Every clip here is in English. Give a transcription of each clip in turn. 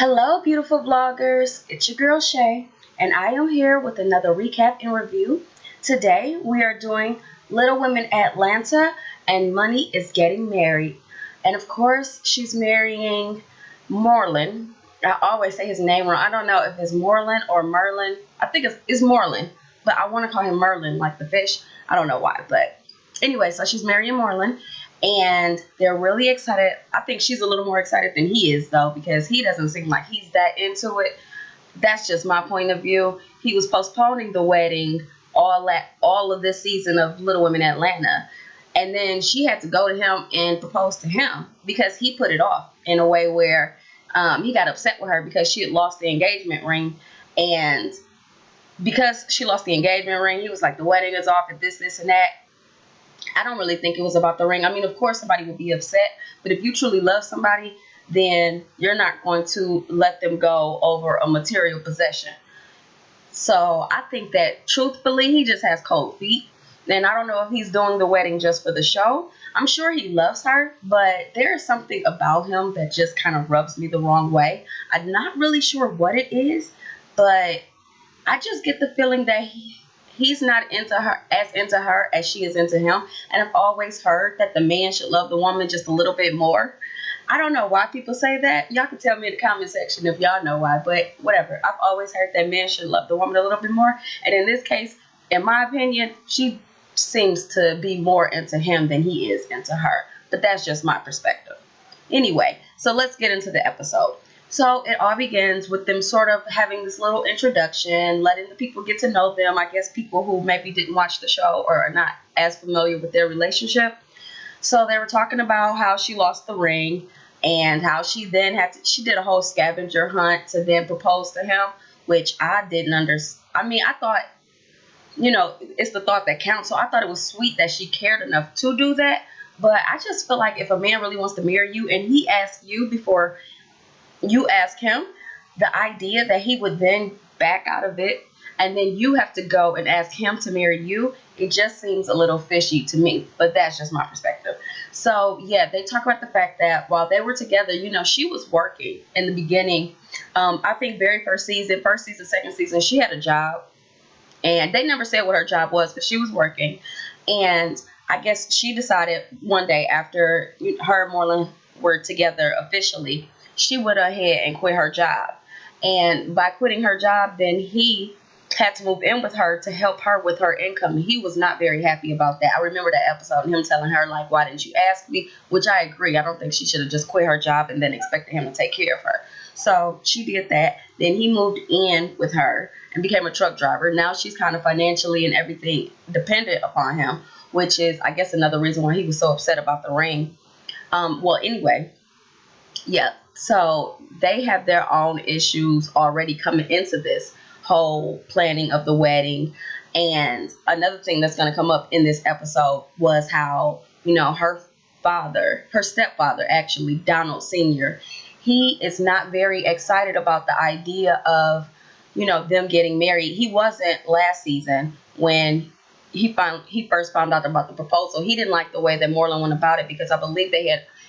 Hello, beautiful vloggers. It's your girl Shay, and I am here with another recap and review. Today, we are doing Little Women Atlanta, and Monie is getting married. And of course, she's marrying Morlin. I always say his name wrong. I don't know if it's Morlin or Merlin. I think it's Morlin, but I want to call him Merlin, like the fish. I don't know why, but anyway, so she's marrying Morlin. And they're really excited. I think she's a little more excited than he is, though, because he doesn't seem like he's that into it. That's just my point of view. He was postponing the wedding all of this season of Little Women Atlanta. And then she had to go to him and propose to him because he put it off in a way where he got upset with her because she had lost the engagement ring. And because she lost the engagement ring, he was like, the wedding is off and this, and that. I don't really think it was about the ring. I mean, of course, somebody would be upset. But if you truly love somebody, then you're not going to let them go over a material possession. So I think that, truthfully, he just has cold feet. And I don't know if he's doing the wedding just for the show. I'm sure he loves her, but there's something about him that just kind of rubs me the wrong way. I'm not really sure what it is, but I just get the feeling that he's not into her as she is into him. And I've always heard that the man should love the woman just a little bit more. I don't know why people say that. Y'all can tell me in the comment section if y'all know why, but whatever. I've always heard that men should love the woman a little bit more. And in this case, in my opinion, she seems to be more into him than he is into her. But that's just my perspective. Anyway, so let's get into the episode. So it all begins with them sort of having this little introduction, letting the people get to know them. I guess people who maybe didn't watch the show or are not as familiar with their relationship. So they were talking about how she lost the ring and how she then she did a whole scavenger hunt to then propose to him, which I didn't understand. I mean, I thought, it's the thought that counts. So I thought it was sweet that she cared enough to do that. But I just feel like if a man really wants to marry you and he asks you before you ask him, the idea that he would then back out of it and then you have to go and ask him to marry you, it just seems a little fishy to me. But that's just my perspective. So yeah, they talk about the fact that while they were together, she was working in the beginning. I think very first season, second season, she had a job. And they never said what her job was, but she was working. And I guess she decided one day after her and Morlin were together officially, she went ahead and quit her job. And by quitting her job, then he had to move in with her to help her with her income. He was not very happy about that. I remember that episode and him telling her, like, why didn't you ask me? Which I agree. I don't think she should have just quit her job and then expected him to take care of her. So she did that. Then he moved in with her and became a truck driver. Now she's kind of financially and everything dependent upon him, which is, I guess, another reason why he was so upset about the ring. Well, anyway, yeah. So they have their own issues already coming into this whole planning of the wedding. And another thing that's going to come up in this episode was how, her stepfather, actually, Donald Sr., he is not very excited about the idea of, them getting married. He wasn't last season when he first found out about the proposal. He didn't like the way that Morlin went about it because I believe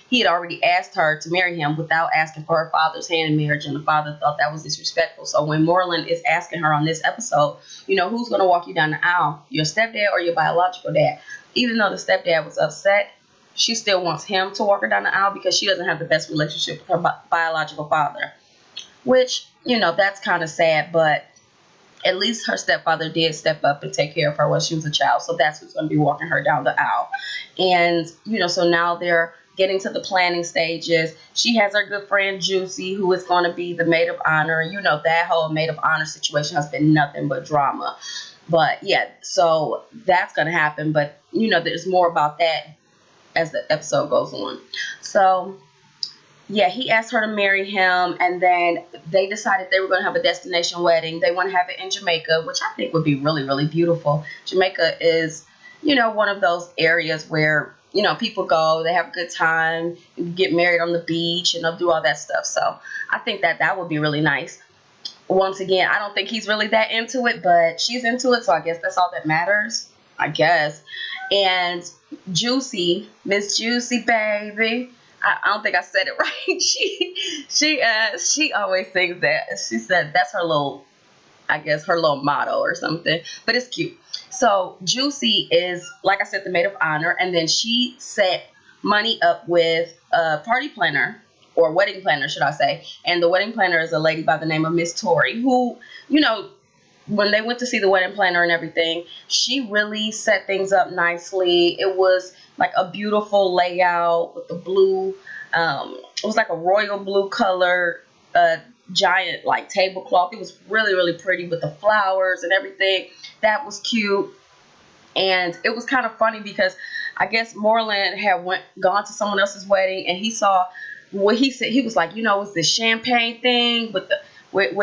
he had already asked her to marry him without asking for her father's hand in marriage, and the father thought that was disrespectful. So when Morlin is asking her on this episode, who's going to walk you down the aisle, your stepdad or your biological dad? Even though the stepdad was upset, she still wants him to walk her down the aisle because she doesn't have the best relationship with her biological father, which, that's kind of sad, but at least her stepfather did step up and take care of her when she was a child. So that's who's going to be walking her down the aisle. And, so now they're getting to the planning stages. She has her good friend Juicy, who is going to be the maid of honor. That whole maid of honor situation has been nothing but drama. But yeah, so that's going to happen. But, there's more about that as the episode goes on. So yeah, he asked her to marry him, and then they decided they were going to have a destination wedding. They want to have it in Jamaica, which I think would be really, really beautiful. Jamaica is, one of those areas where, people go, they have a good time, get married on the beach, and they'll do all that stuff. So I think that would be really nice. Once again, I don't think he's really that into it, but she's into it, so I guess that's all that matters, I guess. And Juicy, Miss Juicy, baby, I don't think I said it right. She always sings that. She said that's her little, I guess, her little motto or something. But it's cute. So Juicy is, like I said, the maid of honor, and then she set Money up with a party planner, or wedding planner, should I say? And the wedding planner is a lady by the name of Miss Tori, who, you know, when they went to see the wedding planner and everything, she really set things up nicely. It was like a beautiful layout with the blue. It was like a royal blue color, giant like tablecloth. It was really, really pretty with the flowers and everything. That was cute. And it was kind of funny because I guess Morlin had gone to someone else's wedding, and he saw what he said. He was like, it's this champagne thing with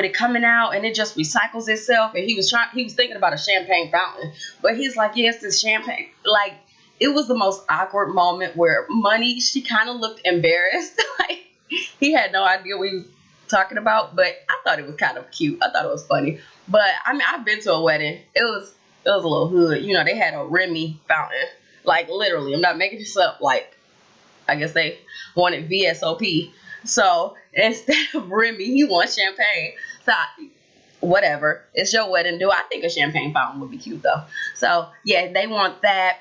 it coming out, and it just recycles itself. And he was thinking about a champagne fountain, but he's like, yes, this champagne. Like, it was the most awkward moment where Money, she kind of looked embarrassed. Like, he had no idea what he was talking about, but I thought it was kind of cute. I thought it was funny. But I mean, I've been to a wedding. It was a little hood. They had a Remy fountain. Like, literally, I'm not making this up. Like, I guess they wanted VSOP. So instead of Remy, he wants champagne. So whatever. It's your wedding. I think a champagne fountain would be cute though. So yeah, they want that.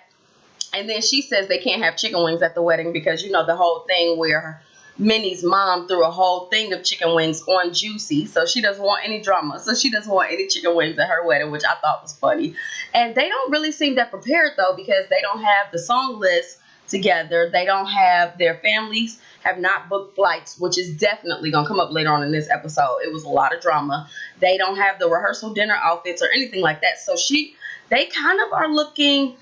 And then she says they can't have chicken wings at the wedding because the whole thing where Minnie's mom threw a whole thing of chicken wings on Juicy. So she doesn't want any drama. So she doesn't want any chicken wings at her wedding, which I thought was funny. And they don't really seem that prepared though, because they don't have the song list together. They don't have, their families have not booked flights, which is definitely going to come up later on in this episode. It was a lot of drama. They don't have the rehearsal dinner outfits or anything like that. So they kind of are looking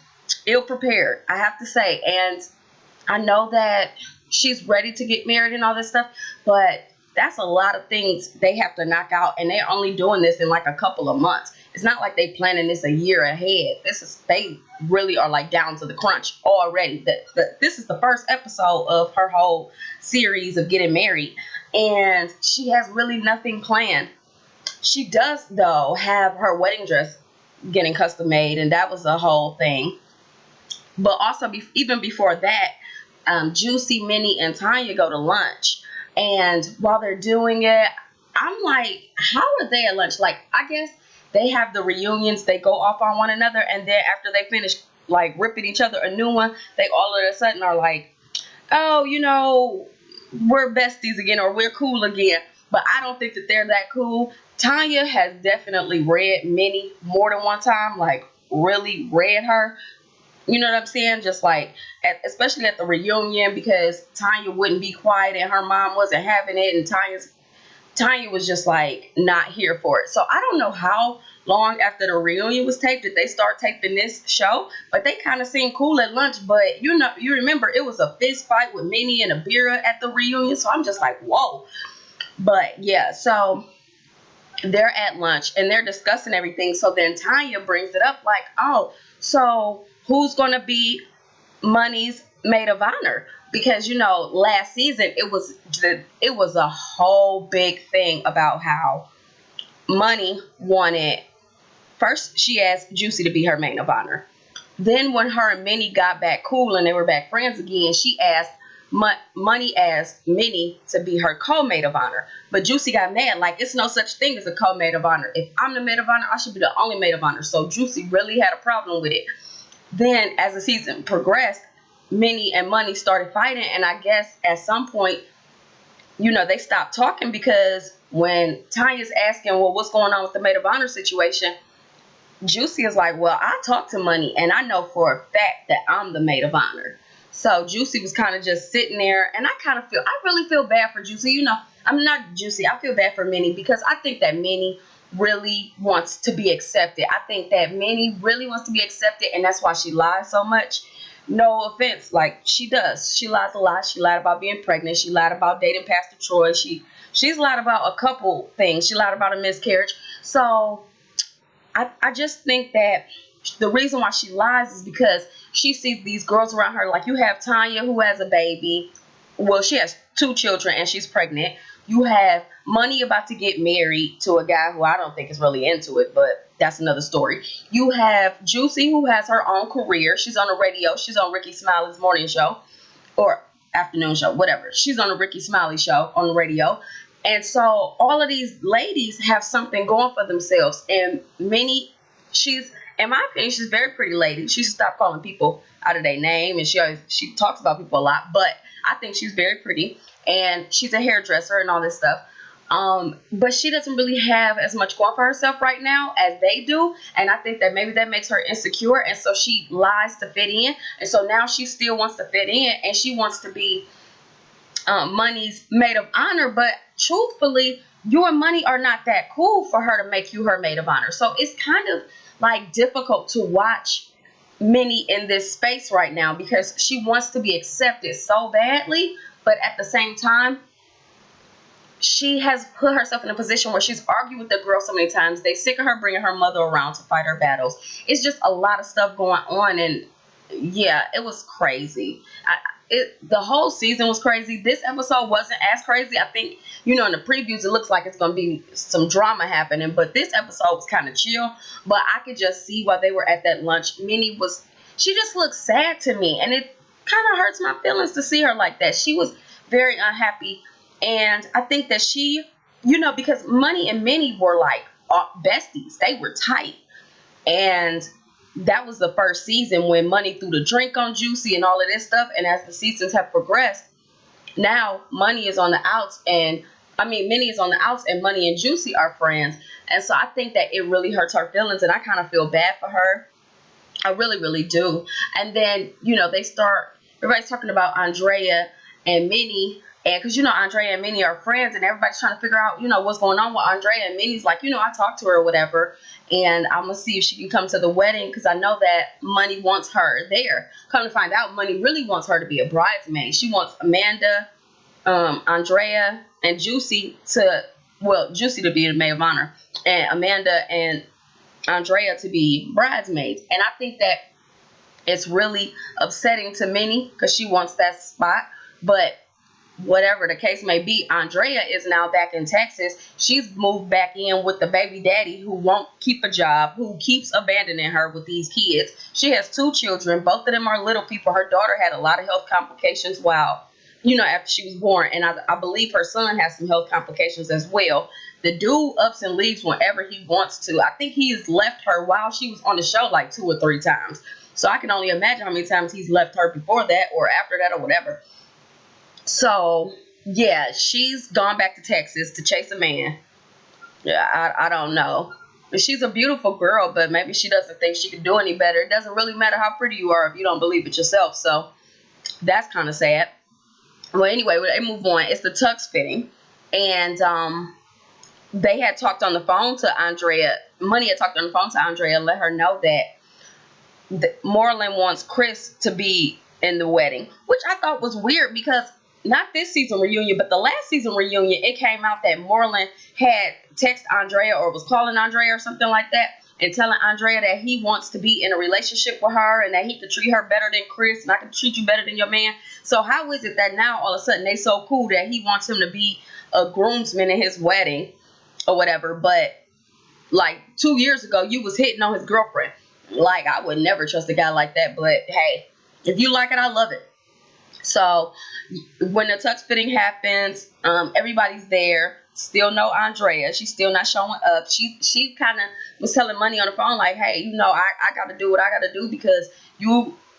ill prepared, I have to say. And I know that she's ready to get married and all this stuff, but that's a lot of things they have to knock out, and they're only doing this in like a couple of months. It's not like they planning this a year ahead. They really are like down to the crunch already. This is the first episode of her whole series of getting married, and she has really nothing planned. She does though have her wedding dress getting custom made, and that was a whole thing. But also even before that, Juicy, Minnie, and Tanya go to lunch, and while they're doing it, I'm like, how are they at lunch? Like, I guess they have the reunions, they go off on one another, and then after they finish like ripping each other a new one, they all of a sudden are like, oh, we're besties again, or we're cool again. But I don't think that they're that cool. Tanya has definitely read Minnie more than one time, like really read her. You know what I'm saying? Just like, especially at the reunion, because Tanya wouldn't be quiet and her mom wasn't having it, and Tanya was just like not here for it. So I don't know how long after the reunion was taped did they start taping this show, but they kind of seemed cool at lunch. But you remember it was a fist fight with Minnie and Abira at the reunion, so I'm just like, whoa. But yeah, so they're at lunch and they're discussing everything. So then Tanya brings it up like, oh, so who's going to be Money's maid of honor? Because last season it was a whole big thing about how Money wanted, first she asked Juicy to be her maid of honor. Then when her and Minnie got back cool and they were back friends again, she asked Money asked Minnie to be her co-maid of honor. But Juicy got mad, like, it's no such thing as a co-maid of honor. If I'm the maid of honor, I should be the only maid of honor. So Juicy really had a problem with it. Then as the season progressed, Minnie and Money started fighting, and I guess at some point, they stopped talking, because when Tanya's asking, well, what's going on with the maid of honor situation, Juicy is like, well, I talked to Money, and I know for a fact that I'm the maid of honor. So Juicy was kind of just sitting there, and I really feel bad for Juicy. I'm not Juicy. I feel bad for Minnie, because I think that Minnie really wants to be accepted. I think that Minnie really wants to be accepted, and that's why she lies so much. No offense, like, she does. She lies a lot. She lied about being pregnant. She lied about dating Pastor Troy. She's lied about a couple things. She lied about a miscarriage. So I just think that the reason why she lies is because she sees these girls around her. Like, you have Tanya, who has a baby. Well, she has 2 children and she's pregnant. You have Money about to get married to a guy who I don't think is really into it, but that's another story. You have Juicy, who has her own career. She's on the radio. She's on Ricky Smiley's morning show. Or afternoon show, whatever. She's on the Ricky Smiley show on the radio. And so all of these ladies have something going for themselves. And Minnie, she's, in my opinion, she's a very pretty lady. She should stop calling people out of their name. And she talks about people a lot. But I think she's very pretty. And she's a hairdresser and all this stuff. But she doesn't really have as much going for herself right now as they do. And I think that maybe that makes her insecure. And so she lies to fit in. And so now she still wants to fit in. And she wants to be Money's maid of honor. But truthfully, you and Money are not that cool for her to make you her maid of honor. So it's kind of like difficult to watch Minnie in this space right now because she wants to be accepted so badly. But at the same time, she has put herself in a position where she's argued with the girl so many times. They sick of her bringing her mother around to fight her battles. It's just a lot of stuff going on. And yeah, it was crazy. The whole season was crazy. This episode wasn't as crazy. I think, in the previews, it looks like it's going to be some drama happening. But this episode was kind of chill. But I could just see while they were at that lunch, Minnie she just looked sad to me. And it kind of hurts my feelings to see her like that. She was very unhappy. And I think that she, because Money and Minnie were like besties. They were tight. And that was the first season when Money threw the drink on Juicy and all of this stuff. And as the seasons have progressed, now Money is on the outs and Minnie is on the outs and Money and Juicy are friends. And so I think that it really hurts her feelings and I kind of feel bad for her. I really, really do. And then, everybody's talking about Andrea and Minnie. And because, Andrea and Minnie are friends and everybody's trying to figure out, what's going on with Andrea. And Minnie's like, I talked to her or whatever. And I'm going to see if she can come to the wedding because I know that Money wants her there. Come to find out, Money really wants her to be a bridesmaid. She wants Amanda, Andrea, and Juicy to be the maid of honor. And Amanda and Andrea to be bridesmaids. And I think that it's really upsetting to Minnie because she wants that spot. But whatever the case may be, Andrea is now back in Texas. She's moved back in with the baby daddy who won't keep a job, who keeps abandoning her with these kids. She has 2 children. Both of them are little people. Her daughter had a lot of health complications after she was born. And I believe her son has some health complications as well. The dude ups and leaves whenever he wants to. I think he's left her while she was on the show like 2 or 3 times. So I can only imagine how many times he's left her before that or after that or whatever. So, yeah, she's gone back to Texas to chase a man. Yeah, I don't know. She's a beautiful girl, but maybe she doesn't think she can do any better. It doesn't really matter how pretty you are if you don't believe it yourself. So, that's kind of sad. Well, anyway, they move on. It's the tux fitting. And they had talked on the phone to Andrea. Money had talked on the phone to Andrea and let her know that Morlin wants Chris to be in the wedding, which I thought was weird because not this season reunion, but the last season reunion, it came out that Morlin had texted Andrea or was calling Andrea or something like that and telling Andrea that he wants to be in a relationship with her and that he could treat her better than Chris and I can treat you better than your man. So how is it that now all of a sudden they so cool that he wants him to be a groomsman in his wedding or whatever, but like 2 years ago you was hitting on his girlfriend? Like, I would never trust a guy like that, but hey, if you like it, I love it. So when the tux fitting happens, everybody's there. Still no Andrea. She's still not showing up. She kind of was telling Money on the phone like, hey, I got to do what I got to do because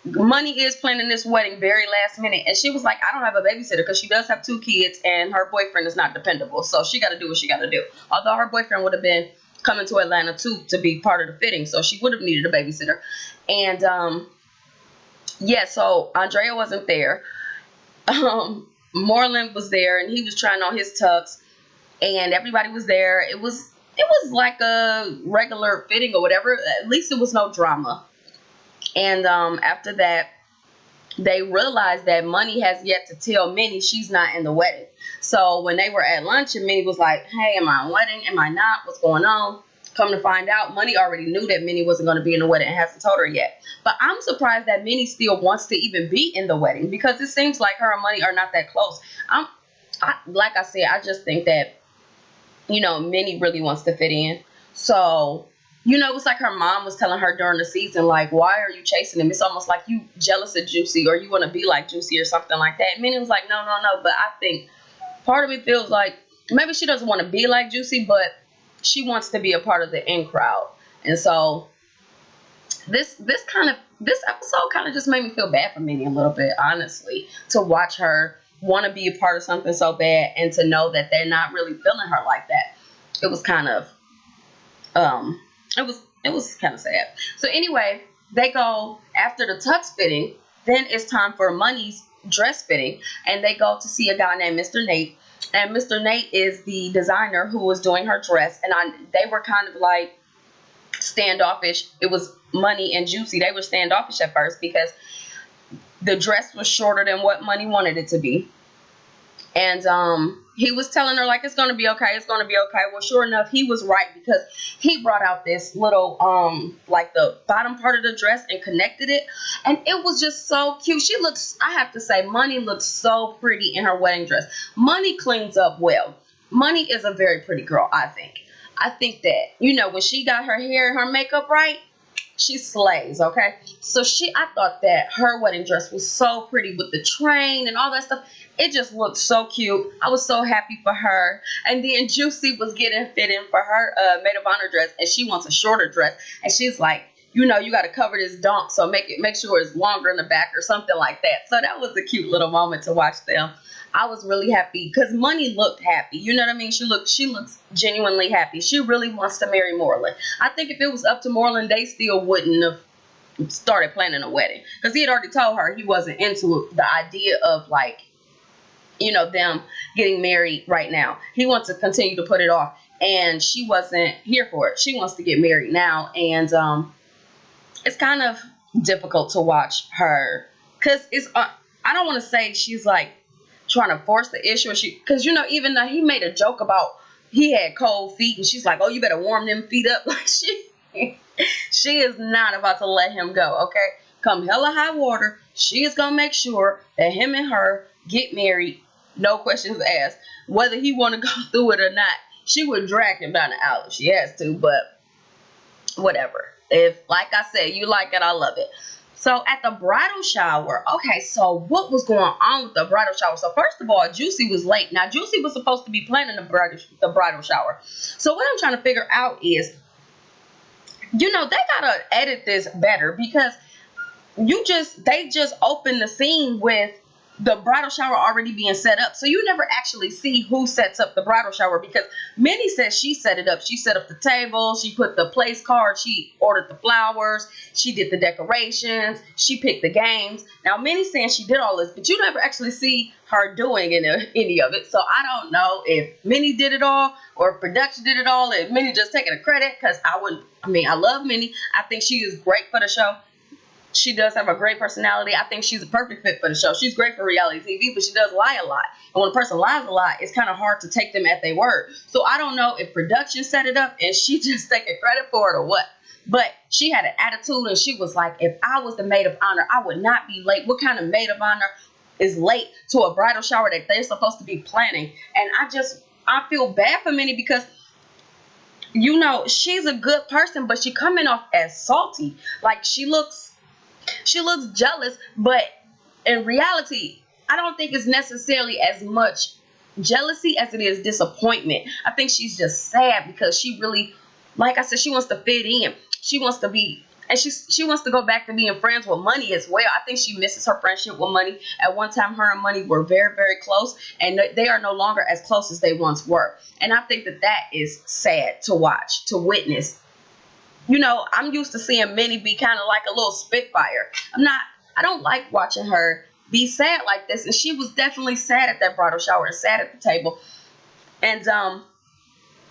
Money is planning this wedding very last minute. And she was like, I don't have a babysitter because she does have 2 kids and her boyfriend is not dependable. So she got to do what she got to do. Although her boyfriend would have been coming to Atlanta too to be part of the fitting. So she would have needed a babysitter. And so Andrea wasn't there. Morlin was there and he was trying on his tux and everybody was there. It was like a regular fitting or whatever. At least it was no drama. And after that, they realized that Money has yet to tell Minnie she's not in the wedding. So when they were at lunch and Minnie was like, hey, am I in the wedding? Am I not? What's going on? Come to find out, Money already knew that Minnie wasn't going to be in the wedding and hasn't told her yet. But I'm surprised that Minnie still wants to even be in the wedding because it seems like her and Money are not that close. Like I said, I just think that, Minnie really wants to fit in. So you know, it was like her mom was telling her during the season, like, why are you chasing him? It's almost like you jealous of Juicy, or you want to be like Juicy or something like that. And Minnie was like, no, no, no. But I think part of me feels like maybe she doesn't want to be like Juicy, but she wants to be a part of the in crowd. And so this episode kind of just made me feel bad for Minnie a little bit, honestly, to watch her want to be a part of something so bad and to know that they're not really feeling her like that. It was kind of it was kind of sad. So anyway, they go after the tux fitting. Then it's time for Money's dress fitting, and they go to see a guy named Mr. Nate. And Mr. Nate is the designer who was doing her dress, and they were kind of like standoffish. It was Money and Juicy. They were standoffish at first because the dress was shorter than what Money wanted it to be. And he was telling her, like, it's going to be okay. It's going to be okay. Well, sure enough, he was right, because he brought out this little, like the bottom part of the dress and connected it. And it was just so cute. She looks, I have to say, Money looks so pretty in her wedding dress. Money cleans up well. Money is a very pretty girl, I think. I think that, you know, when she got her hair and her makeup right, she slays, okay? So I thought that her wedding dress was so pretty with the train and all that stuff. It just looked so cute. I was so happy for her. And then Juicy was getting fit in for her maid-of-honor dress, and she wants a shorter dress. And she's like, you know, you got to cover this donk, so make sure it's longer in the back or something like that. So that was a cute little moment to watch them. I was really happy because Money looked happy. You know what I mean? She looks genuinely happy. She really wants to marry Morlin. I think if it was up to Morlin, they still wouldn't have started planning a wedding, because he had already told her he wasn't into the idea of, like, you know, them getting married right now. He wants to continue to put it off, and she wasn't here for it. She wants to get married now, and it's kind of difficult to watch her, because it's I don't want to say she's like trying to force the issue, because, you know, even though he made a joke about he had cold feet, and she's like, oh, you better warm them feet up. Like, she is not about to let him go, okay? Come hella high water, she is gonna make sure that him and her get married, no questions asked. Whether he want to go through it or not, she would drag him down the aisle if she has to, but whatever. If, like I said, you like it, I love it. So at the bridal shower, okay, so what was going on with the bridal shower? So first of all, Juicy was late. Now, Juicy was supposed to be planning the bridal shower. So what I'm trying to figure out is, you know, they gotta edit this better, because they just opened the scene with the bridal shower already being set up. So you never actually see who sets up the bridal shower, because Minnie says she set it up. She set up the table. She put the place card. She ordered the flowers. She did the decorations. She picked the games. Now, Minnie's saying she did all this, but you never actually see her doing any of it. So I don't know if Minnie did it all or if production did it all, if Minnie just taking the credit, because I love Minnie. I think she is great for the show. She does have a great personality. I think she's a perfect fit for the show. She's great for reality TV, but she does lie a lot. And when a person lies a lot, it's kind of hard to take them at their word. So I don't know if production set it up and she just taking credit for it or what. But she had an attitude, and she was like, if I was the maid of honor, I would not be late. What kind of maid of honor is late to a bridal shower that they're supposed to be planning? And I feel bad for Minnie, because, you know, she's a good person, but she coming off as salty. Like, she looks jealous, but in reality, I don't think it's necessarily as much jealousy as it is disappointment. I think she's just sad because she really, like I said, she wants to fit in. She wants to be, and she wants to go back to being friends with Money as well. I think she misses her friendship with Money. At one time, her and Money were very, very close, and they are no longer as close as they once were. And I think that is sad to watch, to witness. You know, I'm used to seeing Minnie be kind of like a little spitfire. I don't like watching her be sad like this. And she was definitely sad at that bridal shower and sad at the table. And I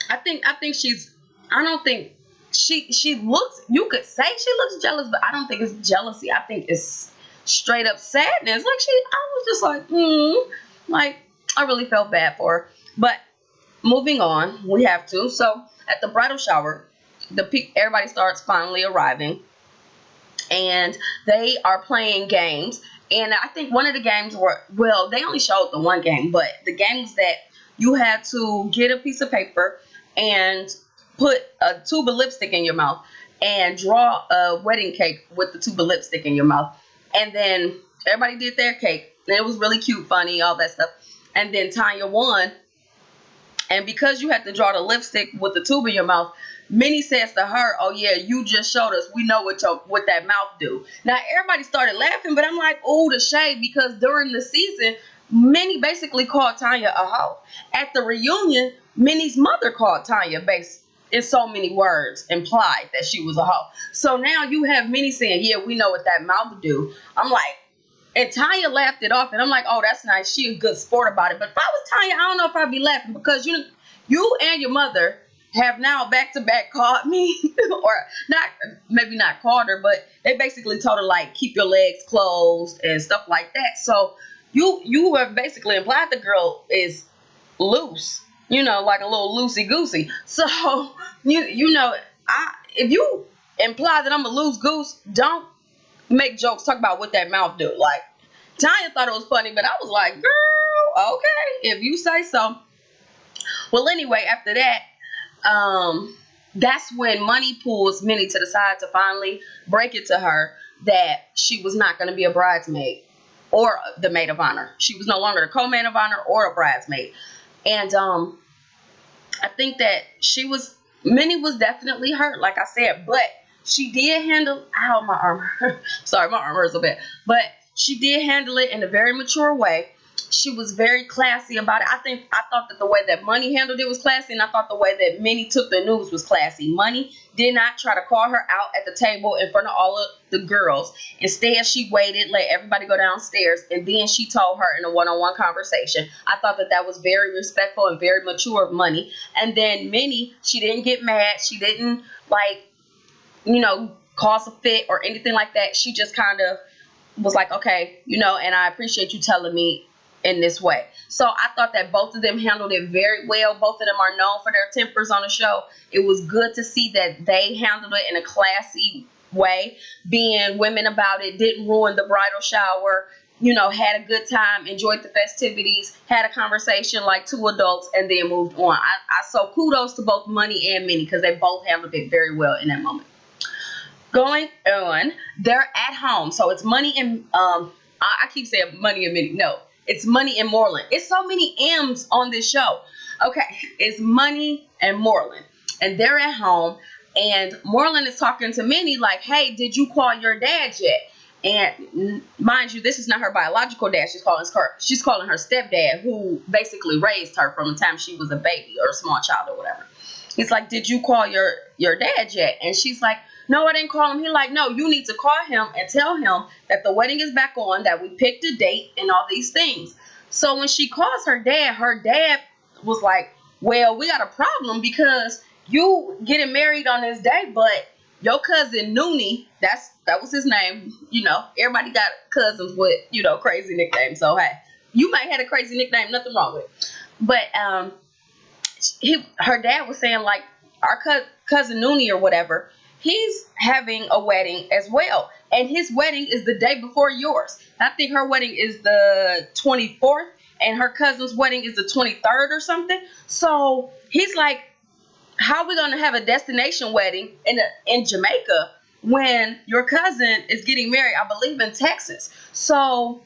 don't think she looks, you could say she looks jealous, but I don't think it's jealousy. I think it's straight up sadness. Like, I was just like, I really felt bad for her. But moving on, we have to. So at the bridal shower, everybody starts finally arriving, and they are playing games. And I think one of the games they only showed the one game, but the game was that you had to get a piece of paper and put a tube of lipstick in your mouth and draw a wedding cake with the tube of lipstick in your mouth. And then everybody did their cake. And it was really cute, funny, all that stuff. And then Tanya won. And because you had to draw the lipstick with the tube in your mouth, Minnie says to her, oh yeah, you just showed us. We know what that mouth do. Now everybody started laughing, but I'm like, oh, the shade, because during the season, Minnie basically called Tanya a hoe. At the reunion, Minnie's mother called Tanya in so many words, implied that she was a hoe. So now you have Minnie saying, yeah, we know what that mouth do. I'm like, and Tanya laughed it off, and I'm like, oh, that's nice. She a good sport about it. But if I was Tanya, I don't know if I'd be laughing, because you and your mother have now back-to-back called me, or not, maybe not called her, but they basically told her, like, keep your legs closed and stuff like that. So you have basically implied the girl is loose, like a little loosey-goosey. So, if you imply that I'm a loose goose, don't make jokes, talk about what that mouth do. Like, Tanya thought it was funny, but I was like, girl, okay, if you say so. Well, anyway, after that, that's when Monie pulls Minnie to the side to finally break it to her that she was not going to be a bridesmaid or the maid of honor. She was no longer the co-maid of honor or a bridesmaid. And I think that Minnie was definitely hurt, like I said, but she did handle, ow, my arm. Sorry, my arm hurts a bit. But she did handle it in a very mature way. She was very classy about it. I thought that the way that Monie handled it was classy, and I thought the way that Minnie took the news was classy. Monie did not try to call her out at the table in front of all of the girls. Instead, she waited, let everybody go downstairs, and then she told her in a one-on-one conversation. I thought that that was very respectful and very mature of Monie. And then Minnie, she didn't get mad. She didn't, cause a fit or anything like that. She just kind of was like, okay, and I appreciate you telling me in this way. So I thought that both of them handled it very well. Both of them are known for their tempers on the show. It was good to see that they handled it in a classy way, being women about it, didn't ruin the bridal shower, had a good time, enjoyed the festivities, had a conversation like two adults, and then moved on. So kudos to both Monie and Minnie, because they both handled it very well in that moment. Going on, they're at home. So it's Monie and, I keep saying Monie and Minnie. No, it's Monie and Morlin. It's so many M's on this show. Okay, it's Monie and Morlin. And they're at home. And Morlin is talking to Minnie like, hey, did you call your dad yet? And mind you, this is not her biological dad. She's calling her stepdad, who basically raised her from the time she was a baby or a small child or whatever. He's like, did you call your dad yet? And she's like, no, I didn't call him. He's like, no, you need to call him and tell him that the wedding is back on, that we picked a date and all these things. So when she calls her dad was like, well, we got a problem because you getting married on this day, but your cousin Monie, that was his name. Everybody got cousins with, crazy nicknames. So, hey, you might have a crazy nickname, nothing wrong with it. But her dad was saying, like, our cousin Monie or whatever, he's having a wedding as well. And his wedding is the day before yours. I think her wedding is the 24th and her cousin's wedding is the 23rd or something. So he's like, how are we going to have a destination wedding in Jamaica when your cousin is getting married, I believe, in Texas? So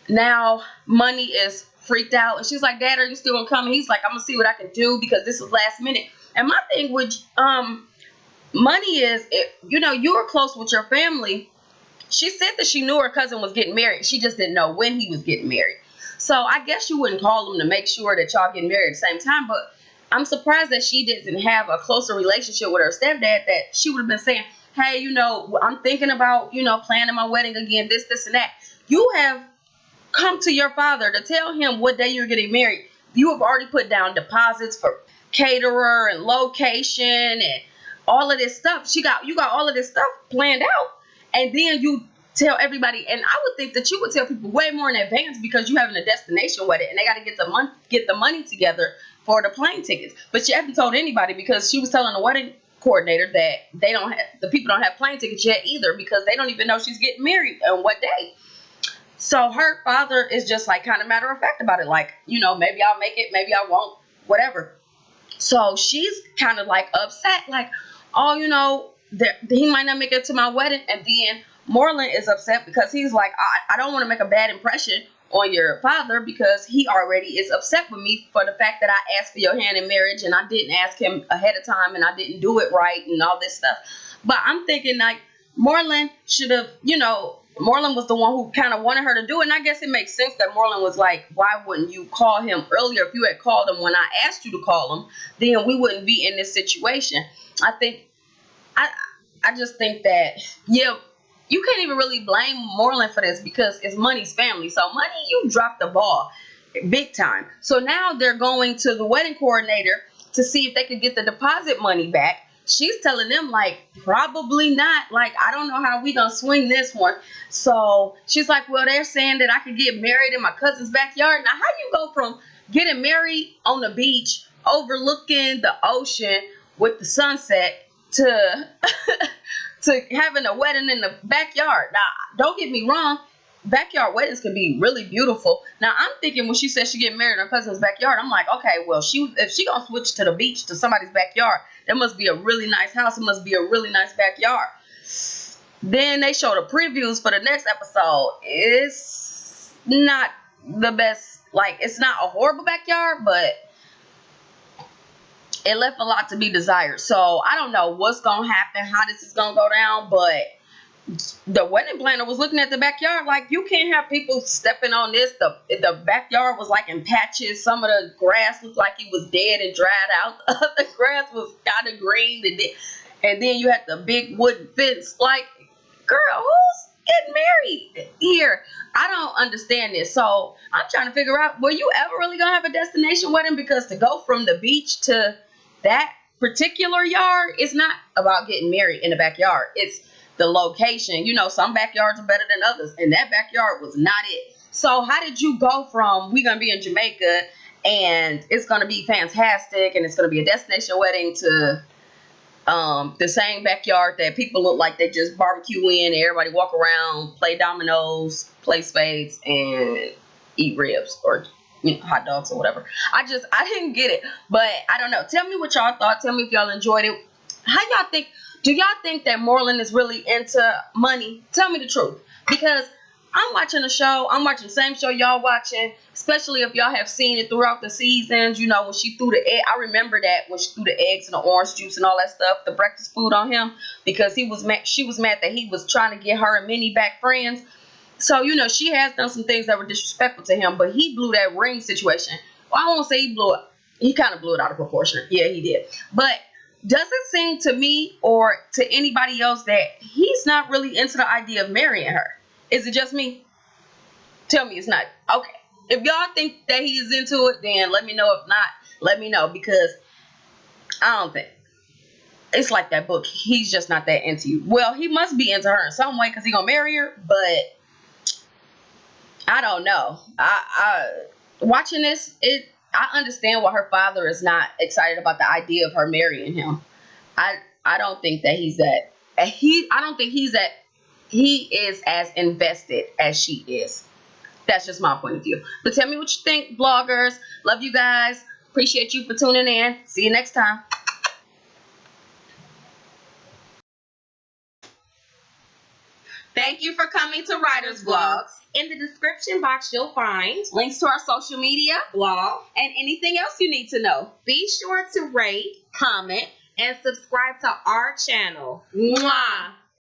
now Monie is freaked out. And she's like, Dad, are you still going to come? And he's like, I'm going to see what I can do because this is last minute. And my thing with Monie is, you were close with your family. She said that she knew her cousin was getting married. She just didn't know when he was getting married. So I guess you wouldn't call him to make sure that y'all getting married at the same time. But I'm surprised that she didn't have a closer relationship with her stepdad, that she would have been saying, hey, I'm thinking about, planning my wedding again, this, and that. You have come to your father to tell him what day you're getting married. You have already put down deposits for caterer and location and all of this stuff. You got all of this stuff planned out, and then you tell everybody. And I would think that you would tell people way more in advance because you having a destination wedding and they got to get the money together for the plane tickets. But you haven't told anybody because she was telling the wedding coordinator that the people don't have plane tickets yet either because they don't even know she's getting married on what day. So her father is just like kind of matter of fact about it, like, maybe I'll make it, maybe I won't, whatever. So she's kind of like upset, like, oh, he might not make it to my wedding. And then Morlin is upset because he's like, I don't want to make a bad impression on your father because he already is upset with me for the fact that I asked for your hand in marriage and I didn't ask him ahead of time and I didn't do it right and all this stuff. But I'm thinking like Morlin should have, Morlin was the one who kind of wanted her to do it. And I guess it makes sense that Morlin was like, why wouldn't you call him earlier? If you had called him when I asked you to call him, then we wouldn't be in this situation. I just think that, yeah, you can't even really blame Morlin for this because it's Money's family. So Money, you dropped the ball big time. So now they're going to the wedding coordinator to see if they could get the deposit money back. She's telling them like, probably not. Like, I don't know how we gonna swing this one. So she's like, well, they're saying that I could get married in my cousin's backyard. Now, how you go from getting married on the beach overlooking the ocean with the sunset to to having a wedding in the backyard? Now, don't get me wrong, backyard weddings can be really beautiful. Now, I'm thinking when she said she get married in her cousin's backyard, I'm like, okay, well, if she gonna switch to the beach to somebody's backyard, there must be a really nice house. It must be a really nice backyard. Then they showed the previews for the next episode. It's not the best. Like, it's not a horrible backyard, but it left a lot to be desired. So I don't know what's gonna happen, how this is gonna go down, but the wedding planner was looking at the backyard like, you can't have people stepping on this. The backyard was like in patches. Some of the grass looked like it was dead and dried out. The grass was kind of green, and then you had the big wooden fence. Like, girl, who's getting married here? I don't understand this. So I'm trying to figure out, were you ever really gonna have a destination wedding? Because to go from the beach to that particular yard, it's not about getting married in the backyard. It's the location. Some backyards are better than others, and that backyard was not it. So how did you go from we're gonna be in Jamaica and it's gonna be fantastic and it's gonna be a destination wedding to the same backyard that people look like they just barbecue in and everybody walk around, play dominoes, play spades, and eat ribs or hot dogs or whatever? I didn't get it, but I don't know. Tell me what y'all thought. Tell me if y'all enjoyed it. How y'all think? Do y'all think that Morlin is really into Money? Tell me the truth. Because I'm watching the show. I'm watching the same show y'all watching. Especially if y'all have seen it throughout the seasons. When she threw the egg. I remember that when she threw the eggs and the orange juice and all that stuff. The breakfast food on him. Because she was mad that he was trying to get her and Minnie back friends. So, she has done some things that were disrespectful to him. But he blew that ring situation. Well, I won't say he blew it. He kind of blew it out of proportion. Yeah, he did. But does it seem to me or to anybody else that he's not really into the idea of marrying her? Is it just me? Tell me it's not. Okay. If y'all think that he's into it, then let me know. If not, let me know, because I don't think. It's like that book. He's just not that into you. Well, he must be into her in some way because he's going to marry her, but I don't know. Watching this, I understand why her father is not excited about the idea of her marrying him. I don't think that I don't think he is as invested as she is. That's just my point of view. But tell me what you think, bloggers. Love you guys. Appreciate you for tuning in. See you next time. Thank you for coming to Writer's Vlogs. In the description box, you'll find links to our social media, blog, and anything else you need to know. Be sure to rate, comment, and subscribe to our channel. Mwah!